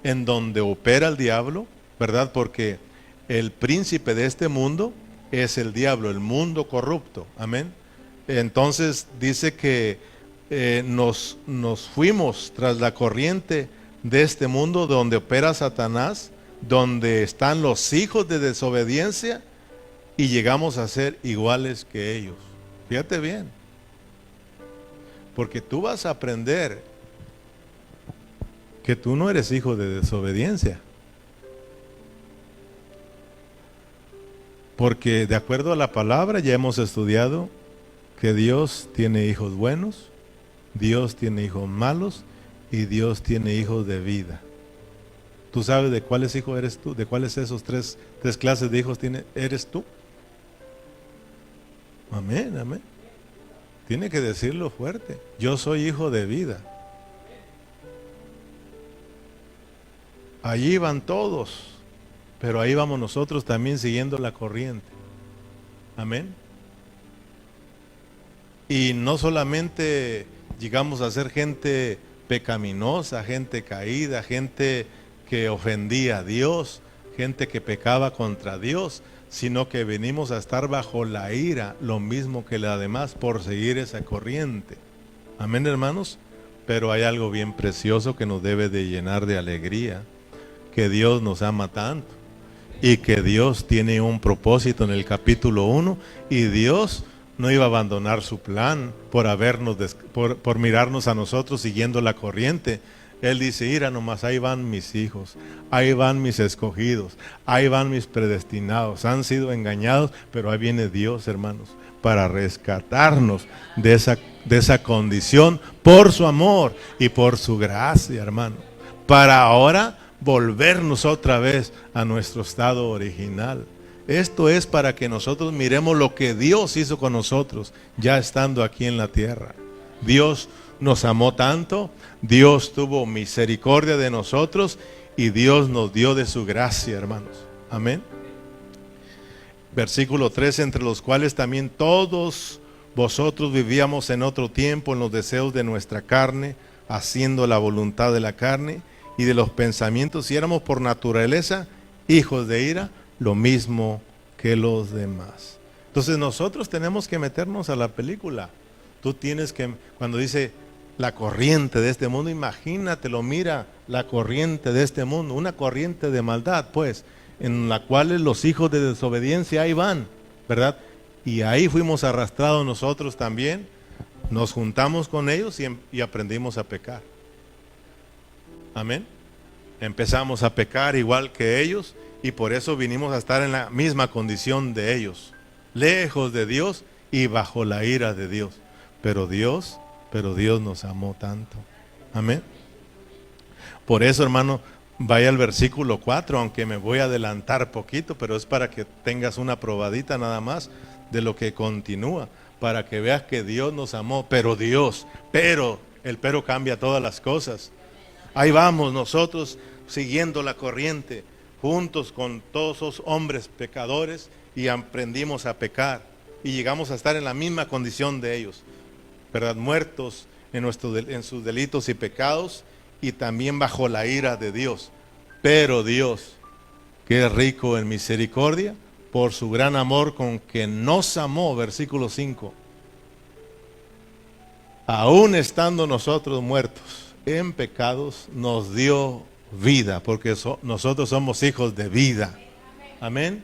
S1: en donde opera el diablo, ¿verdad? Porque el príncipe de este mundo es el diablo, el mundo corrupto. Amén. Entonces dice que nos fuimos tras la corriente de este mundo donde opera Satanás, donde están los hijos de desobediencia y llegamos a ser iguales que ellos. Fíjate bien. Porque tú vas a aprender que tú no eres hijo de desobediencia. Porque de acuerdo a la palabra ya hemos estudiado que Dios tiene hijos buenos, Dios tiene hijos malos y Dios tiene hijos de vida. ¿Tú sabes de cuáles hijos eres tú? ¿De cuáles esos tres clases de hijos eres tú? Amén, amén. Tiene que decirlo fuerte. Yo soy hijo de vida. Allí van todos, pero ahí vamos nosotros también siguiendo la corriente. Amén. Y no solamente llegamos a ser gente pecaminosa, gente caída, gente que ofendía a Dios, gente que pecaba contra Dios, sino que venimos a estar bajo la ira, lo mismo que la demás, por seguir esa corriente. Amén, hermanos. Pero hay algo bien precioso que nos debe de llenar de alegría, que Dios nos ama tanto y que Dios tiene un propósito en el capítulo 1 y Dios no iba a abandonar su plan por mirarnos a nosotros siguiendo la corriente. Él dice, mira nomás, ahí van mis hijos, ahí van mis escogidos, ahí van mis predestinados, han sido engañados, pero ahí viene Dios, hermanos, para rescatarnos de esa condición por su amor y por su gracia, hermano, para ahora volvernos otra vez a nuestro estado original. Esto es para que nosotros miremos lo que Dios hizo con nosotros, ya estando aquí en la tierra. Dios nos amó tanto, Dios tuvo misericordia de nosotros y Dios nos dio de su gracia, hermanos. Amén. Versículo 3, entre los cuales también todos vosotros vivíamos en otro tiempo en los deseos de nuestra carne, haciendo la voluntad de la carne y de los pensamientos, y éramos por naturaleza hijos de ira, lo mismo que los demás. Entonces nosotros tenemos que meternos a la película. Tú tienes que, cuando dice la corriente de este mundo, imagínatelo, mira la corriente de este mundo, una corriente de maldad, pues, en la cual los hijos de desobediencia ahí van, ¿verdad? Y ahí fuimos arrastrados nosotros también, nos juntamos con ellos y aprendimos a pecar. Amén. Empezamos a pecar igual que ellos y por eso vinimos a estar en la misma condición de ellos, lejos de Dios y bajo la ira de Dios. pero Dios nos amó tanto. Amén. Por eso, hermano, vaya al versículo 4, aunque me voy a adelantar poquito, pero es para que tengas una probadita nada más de lo que continúa, para que veas que Dios nos amó, pero el pero cambia todas las cosas. Ahí vamos nosotros siguiendo la corriente, juntos con todos esos hombres pecadores, y aprendimos a pecar y llegamos a estar en la misma condición de ellos, ¿verdad? Muertos en sus delitos y pecados, y también bajo la ira de Dios. Pero Dios, que es rico en misericordia, por su gran amor con que nos amó, versículo 5, aún estando nosotros muertos en pecados, nos dio vida, porque nosotros somos hijos de vida. Amén.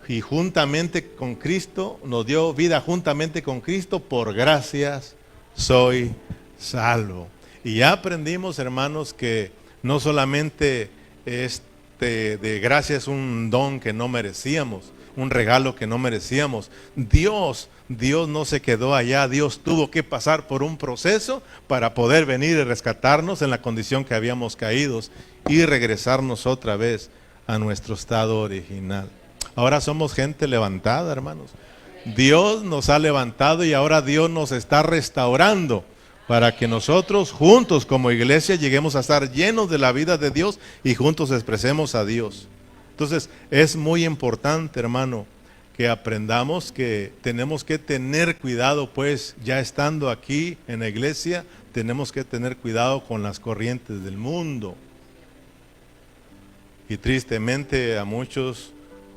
S1: Y juntamente con Cristo, nos dio vida juntamente con Cristo, por gracias soy salvo. Y ya aprendimos, hermanos, que no solamente de gracia es un don que no merecíamos, un regalo que no merecíamos. Dios no se quedó allá, Dios tuvo que pasar por un proceso para poder venir y rescatarnos en la condición que habíamos caído y regresarnos otra vez a nuestro estado original. Ahora somos gente levantada, hermanos. Dios nos ha levantado y ahora Dios nos está restaurando para que nosotros juntos como iglesia lleguemos a estar llenos de la vida de Dios y juntos expresemos a Dios. Entonces es muy importante, hermano, que aprendamos que tenemos que tener cuidado, pues ya estando aquí en la iglesia, tenemos que tener cuidado con las corrientes del mundo. Y tristemente a muchos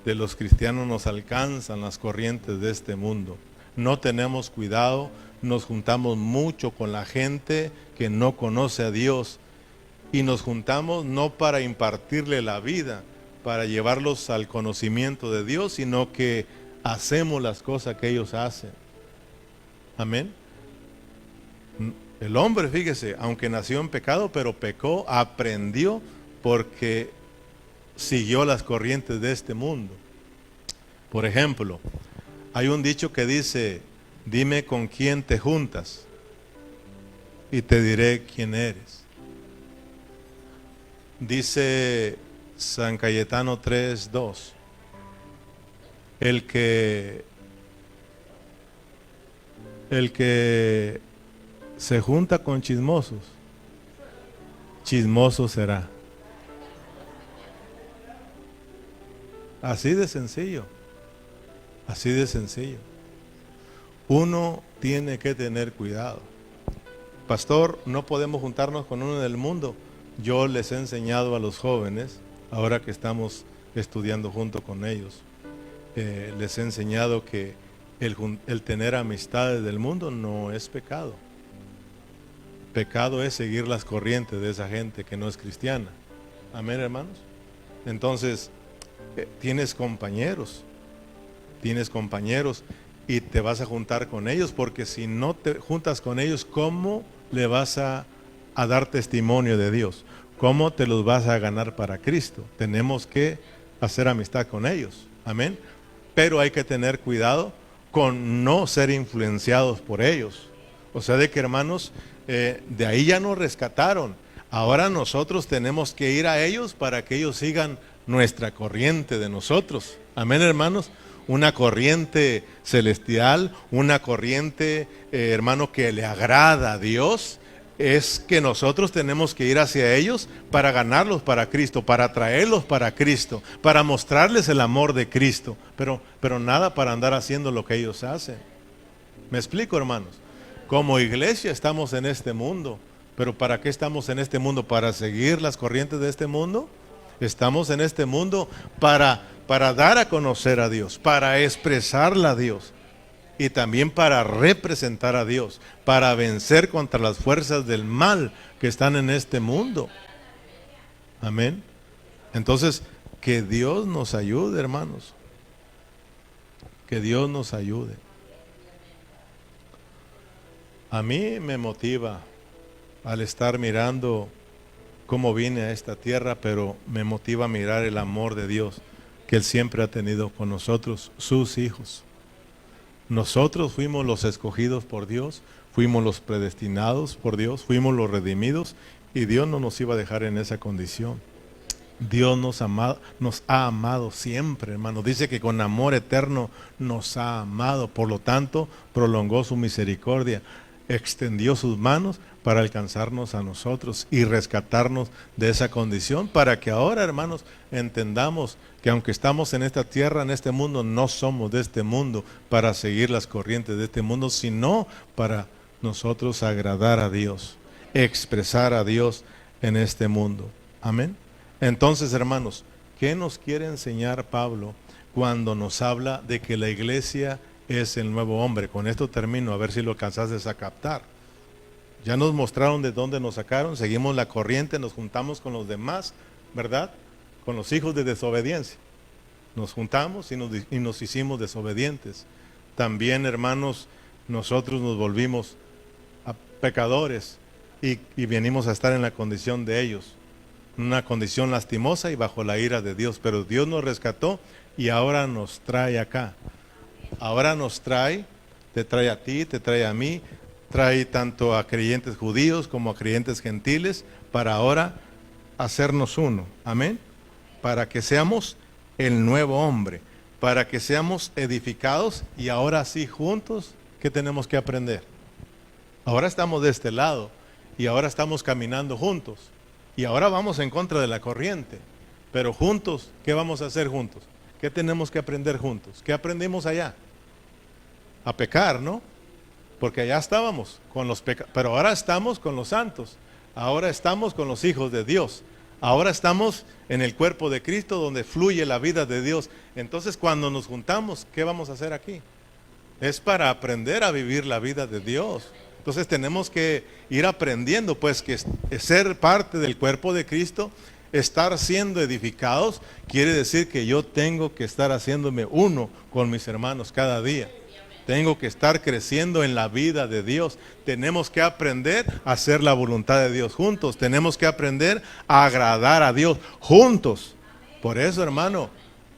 S1: de los cristianos nos alcanzan las corrientes de este mundo. No tenemos cuidado, nos juntamos mucho con la gente que no conoce a Dios, y nos juntamos no para impartirle la vida, para llevarlos al conocimiento de Dios, sino que hacemos las cosas que ellos hacen. Amén. El hombre, fíjese, aunque nació en pecado, pero pecó, aprendió porque siguió las corrientes de este mundo. Por ejemplo, hay un dicho que dice: dime con quién te juntas y te diré quién eres. Dice San Cayetano 3:2, el que se junta con chismosos, chismoso será. Así de sencillo, así de sencillo. Uno tiene que tener cuidado. Pastor, no podemos juntarnos con uno del mundo. Yo les he enseñado a los jóvenes, ahora que estamos estudiando junto con ellos, les he enseñado que el tener amistades del mundo no es pecado. Pecado es seguir las corrientes de esa gente que no es cristiana. Amén, hermanos. Entonces, tienes compañeros y te vas a juntar con ellos, porque si no te juntas con ellos, ¿cómo le vas a dar testimonio de Dios? ¿Cómo te los vas a ganar para Cristo? Tenemos que hacer amistad con ellos. Amén. Pero hay que tener cuidado con no ser influenciados por ellos. O sea, de que, hermanos, de ahí ya nos rescataron. Ahora nosotros tenemos que ir a ellos para que ellos sigan nuestra corriente de nosotros. Amén, hermanos. Una corriente celestial, una corriente, hermano, que le agrada a Dios. Es que nosotros tenemos que ir hacia ellos para ganarlos para Cristo, para traerlos para Cristo, para mostrarles el amor de Cristo, pero nada para andar haciendo lo que ellos hacen. ¿Me explico, hermanos? Como iglesia estamos en este mundo, pero ¿para qué estamos en este mundo? ¿Para seguir las corrientes de este mundo? Estamos en este mundo para dar a conocer a Dios, para expresarle a Dios. Y también para representar a Dios, para vencer contra las fuerzas del mal que están en este mundo. Amén. Entonces, que Dios nos ayude, hermanos. Que Dios nos ayude. A mí me motiva al estar mirando cómo vine a esta tierra, pero me motiva a mirar el amor de Dios que Él siempre ha tenido con nosotros, sus hijos. Nosotros fuimos los escogidos por Dios, fuimos los predestinados por Dios, fuimos los redimidos, y Dios no nos iba a dejar en esa condición. Dios nos ha amado siempre, hermano. Dice que con amor eterno nos ha amado. Por lo tanto, prolongó su misericordia, extendió sus manos para alcanzarnos a nosotros y rescatarnos de esa condición, para que ahora, hermanos, entendamos que aunque estamos en esta tierra, en este mundo, no somos de este mundo para seguir las corrientes de este mundo, sino para nosotros agradar a Dios, expresar a Dios en este mundo. Amén. Entonces, hermanos, ¿qué nos quiere enseñar Pablo cuando nos habla de que la iglesia es el nuevo hombre? Con esto termino, a ver si lo alcanzaste a captar. Ya nos mostraron de dónde nos sacaron, seguimos la corriente, nos juntamos con los demás, ¿verdad? Con los hijos de desobediencia. Nos juntamos y nos hicimos desobedientes. También, hermanos, nosotros nos volvimos pecadores y venimos a estar en la condición de ellos. Una condición lastimosa y bajo la ira de Dios, pero Dios nos rescató y ahora nos trae acá. Ahora nos trae, te trae a ti, te trae a mí, trae tanto a creyentes judíos como a creyentes gentiles, para ahora hacernos uno. Amén. Para que seamos el nuevo hombre, para que seamos edificados, y ahora sí juntos, ¿qué tenemos que aprender? Ahora estamos de este lado y ahora estamos caminando juntos. Y ahora vamos en contra de la corriente, pero juntos, ¿qué vamos a hacer juntos? ¿Qué tenemos que aprender juntos? ¿Qué aprendimos allá? A pecar, ¿no? Porque allá estábamos con los pecadores, pero ahora estamos con los santos, ahora estamos con los hijos de Dios, ahora estamos en el cuerpo de Cristo donde fluye la vida de Dios. Entonces, cuando nos juntamos, ¿qué vamos a hacer aquí? Es para aprender a vivir la vida de Dios. Entonces tenemos que ir aprendiendo, pues, que ser parte del cuerpo de Cristo, estar siendo edificados, quiere decir que yo tengo que estar haciéndome uno con mis hermanos cada día. Tengo que estar creciendo en la vida de Dios. Tenemos que aprender a hacer la voluntad de Dios juntos. Tenemos que aprender a agradar a Dios juntos. Por eso, hermano,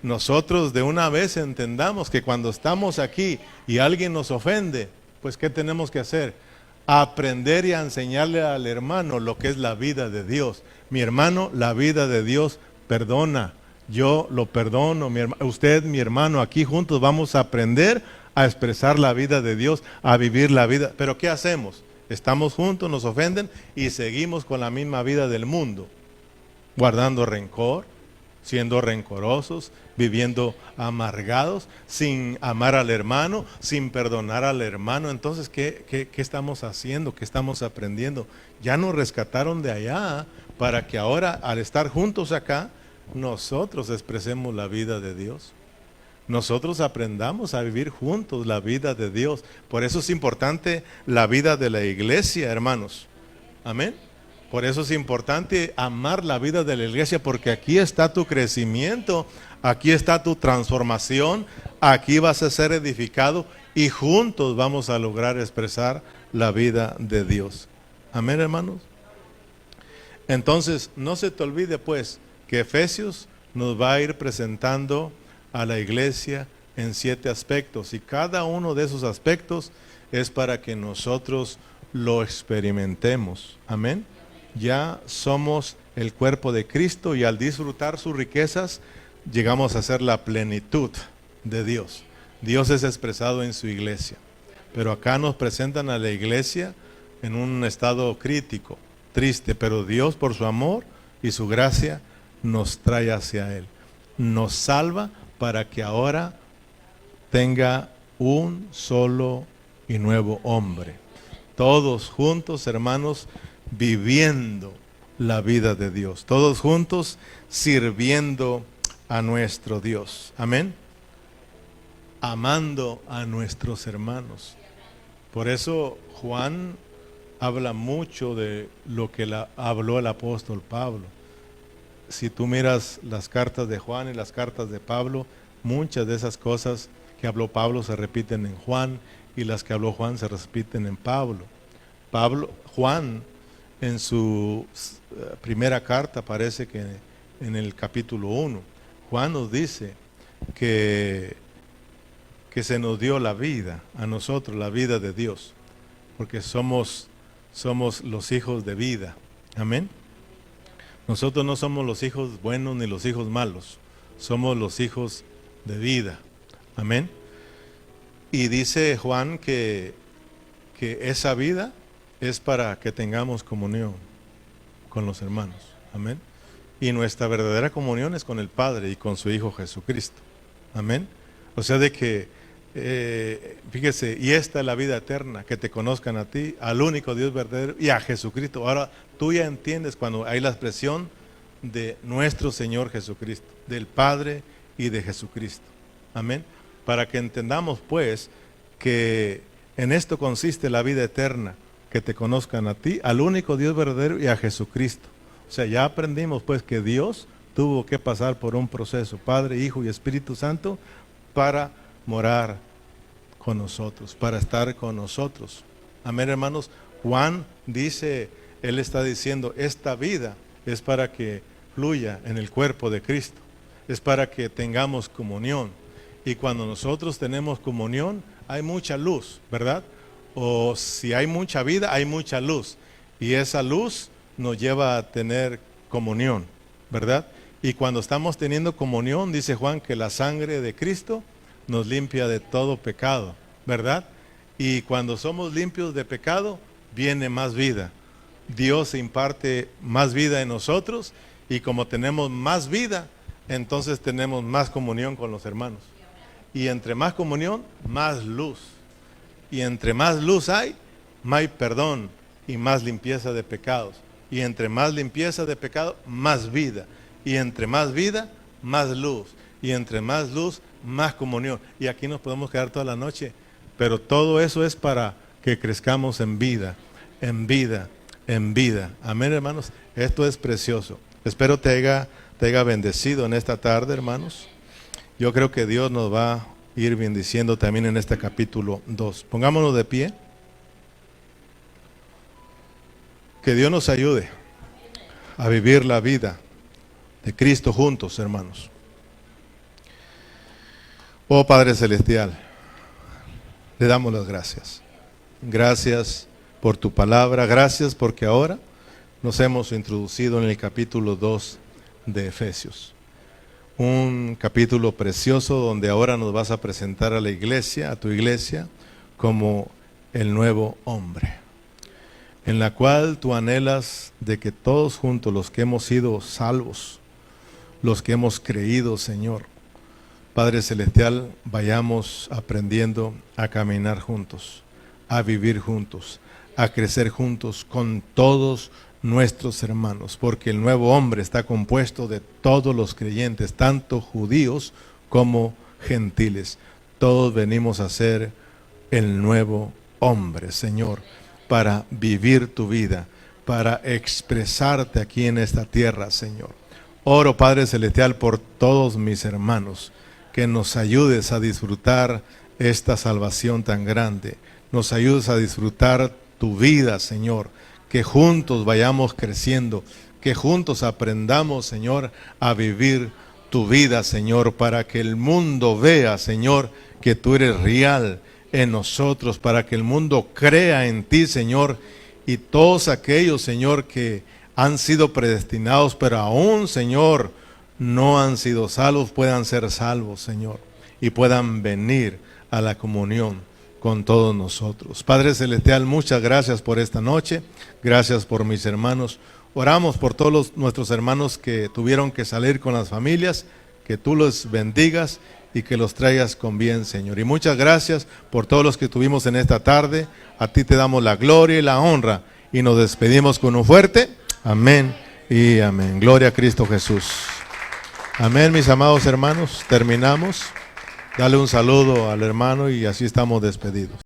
S1: nosotros de una vez entendamos que cuando estamos aquí y alguien nos ofende, pues ¿qué tenemos que hacer? Aprender y a enseñarle al hermano lo que es la vida de Dios. Mi hermano, la vida de Dios perdona. Yo lo perdono. Usted, mi hermano, aquí juntos vamos a aprender a expresar la vida de Dios, a vivir la vida. Pero ¿qué hacemos? Estamos juntos, nos ofenden y seguimos con la misma vida del mundo, guardando rencor, siendo rencorosos, viviendo amargados, sin amar al hermano, sin perdonar al hermano. Entonces, ¿qué estamos haciendo? ¿Qué estamos aprendiendo? Ya nos rescataron de allá para que ahora, al estar juntos acá, nosotros expresemos la vida de Dios. Nosotros aprendamos a vivir juntos la vida de Dios. Por eso es importante la vida de la iglesia, hermanos. Amén. Por eso es importante amar la vida de la iglesia, porque aquí está tu crecimiento, aquí está tu transformación, aquí vas a ser edificado y juntos vamos a lograr expresar la vida de Dios. Amén, hermanos. Entonces, no se te olvide pues que Efesios nos va a ir presentando a la iglesia en 7 aspectos, y cada uno de esos aspectos es para que nosotros lo experimentemos. Amén. Ya somos el cuerpo de Cristo y al disfrutar sus riquezas llegamos a ser la plenitud de Dios. Dios es expresado en su iglesia, pero acá nos presentan a la iglesia en un estado crítico, triste, pero Dios por su amor y su gracia nos trae hacia Él, nos salva para que ahora tenga un solo y nuevo hombre. Todos juntos, hermanos, viviendo la vida de Dios. Todos juntos sirviendo a nuestro Dios. Amén. Amando a nuestros hermanos. Por eso Juan habla mucho de lo que habló el apóstol Pablo. Si tú miras las cartas de Juan y las cartas de Pablo, muchas de esas cosas que habló Pablo se repiten en Juan, y las que habló Juan se repiten en Pablo. Juan, en su primera carta, parece que en el capítulo 1, Juan nos dice que se nos dio la vida, a nosotros, la vida de Dios. porque somos los hijos de vida. Amén. Nosotros no somos los hijos buenos ni los hijos malos, somos los hijos de vida. Amén. Y dice Juan que esa vida es para que tengamos comunión con los hermanos. Amén. Y nuestra verdadera comunión es con el Padre y con su Hijo Jesucristo. Amén. O sea de que, fíjese, y esta es la vida eterna, que te conozcan a ti, al único Dios verdadero y a Jesucristo. Ahora tú ya entiendes cuando hay la expresión de nuestro Señor Jesucristo, del Padre y de Jesucristo. Amén. Para que entendamos pues que en esto consiste la vida eterna, que te conozcan a ti, al único Dios verdadero y a Jesucristo. O sea, ya aprendimos pues que Dios tuvo que pasar por un proceso, Padre, Hijo y Espíritu Santo, para morar con nosotros, para estar con nosotros. Amén, hermanos. Juan dice, él está diciendo, esta vida es para que fluya en el cuerpo de Cristo, es para que tengamos comunión. Y cuando nosotros tenemos comunión, hay mucha luz, ¿verdad? O si hay mucha vida, hay mucha luz. Y esa luz nos lleva a tener comunión, ¿verdad? Y cuando estamos teniendo comunión, dice Juan que la sangre de Cristo nos limpia de todo pecado, ¿verdad? Y cuando somos limpios de pecado, viene más vida. Dios imparte más vida en nosotros y como tenemos más vida, entonces tenemos más comunión con los hermanos. Y entre más comunión, más luz. Y entre más luz hay, más perdón y más limpieza de pecados. Y entre más limpieza de pecado, más vida. Y entre más vida, más luz. Y entre más luz, más comunión. Y aquí nos podemos quedar toda la noche. Pero todo eso es para que crezcamos en vida, en vida, en vida. Amén, hermanos. Esto es precioso. Espero te haya bendecido en esta tarde, hermanos. Yo creo que Dios nos va a ir bendiciendo también en este capítulo 2. Pongámonos de pie. Que Dios nos ayude a vivir la vida de Cristo juntos, hermanos. Oh Padre Celestial, le damos las gracias. Gracias por tu palabra, gracias porque ahora nos hemos introducido en el capítulo 2 de Efesios. Un capítulo precioso donde ahora nos vas a presentar a la iglesia, a tu iglesia, como el nuevo hombre, en la cual tú anhelas de que todos juntos, los que hemos sido salvos, los que hemos creído, Señor, Padre Celestial, vayamos aprendiendo a caminar juntos, a vivir juntos, a crecer juntos con todos nuestros hermanos, porque el nuevo hombre está compuesto de todos los creyentes, tanto judíos como gentiles. Todos venimos a ser el nuevo hombre, Señor, para vivir tu vida, para expresarte aquí en esta tierra, Señor. Oro, Padre Celestial, por todos mis hermanos, que nos ayudes a disfrutar esta salvación tan grande, nos ayudes a disfrutar tu vida, Señor, que juntos vayamos creciendo, que juntos aprendamos, Señor, a vivir tu vida, Señor, para que el mundo vea, Señor, que tú eres real en nosotros, para que el mundo crea en ti, Señor, y todos aquellos, Señor, que han sido predestinados, pero aún, Señor, no han sido salvos, puedan ser salvos, Señor, y puedan venir a la comunión con todos nosotros. Padre Celestial, muchas gracias por esta noche, gracias por mis hermanos. Oramos por todos nuestros hermanos que tuvieron que salir con las familias, que tú los bendigas y que los traigas con bien, Señor. Y muchas gracias por todos los que tuvimos en esta tarde. A ti te damos la gloria y la honra y nos despedimos con un fuerte amén y amén. Gloria a Cristo Jesús. Amén, mis amados hermanos. Terminamos. Dale un saludo al hermano y así estamos despedidos.